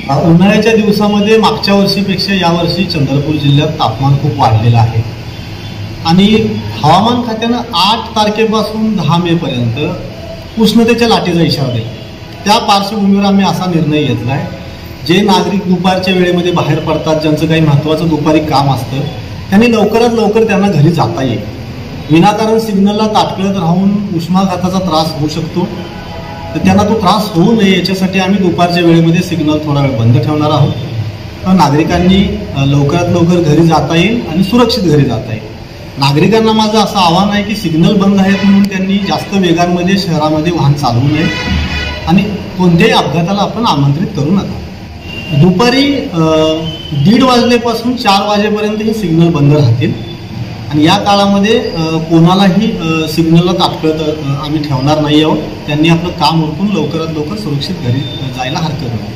उन्हाळ्याच्या दिवसामध्ये मागच्या वर्षीपेक्षा यावर्षी चंद्रपूर जिल्ह्यात तापमान खूप वाढलेलं आहे आणि हवामान खात्यानं 8 तारखेपासून 10 मे पर्यंत उष्णतेच्या लाटेचा इशारा दिला। त्या पार्श्वभूमीवर आम्ही असा निर्णय घेतला आहे, जे नागरिक दुपारच्या वेळेमध्ये बाहेर पडतात, ज्यांचं काही महत्त्वाचं दुपारी काम असतं, त्यांनी लवकरात लवकर त्यांना घरी जाता येईल। विनाकारण सिग्नलला ताटकळत राहून उष्माघाताचा त्रास होऊ शकतो, तर त्यांना तो त्रास होऊ नये याच्यासाठी आम्ही दुपारच्या वेळेमध्ये सिग्नल थोडा वेळ बंद ठेवणार आहोत। नागरिकांनी लवकरात लवकर घरी जाता येईल आणि सुरक्षित घरी जाता येईल। नागरिकांना माझं असं आव्हान आहे की सिग्नल बंद आहेत म्हणून त्यांनी जास्त वेगांमध्ये शहरामध्ये वाहन चालवू नये आणि कोणत्याही अपघाताला आपण आमंत्रित करू नका। दुपारी 1:30 वाजल्यापासून 4 वाजेपर्यंत हे सिग्नल बंद राहतील आणि या काळामध्ये कोणालाही सिग्नलला ताटकळत आम्ही ठेवणार नाही आहोत। त्यांनी आपलं काम उरकून लवकरात लवकर सुरक्षित घरी जायला हरकत नाही।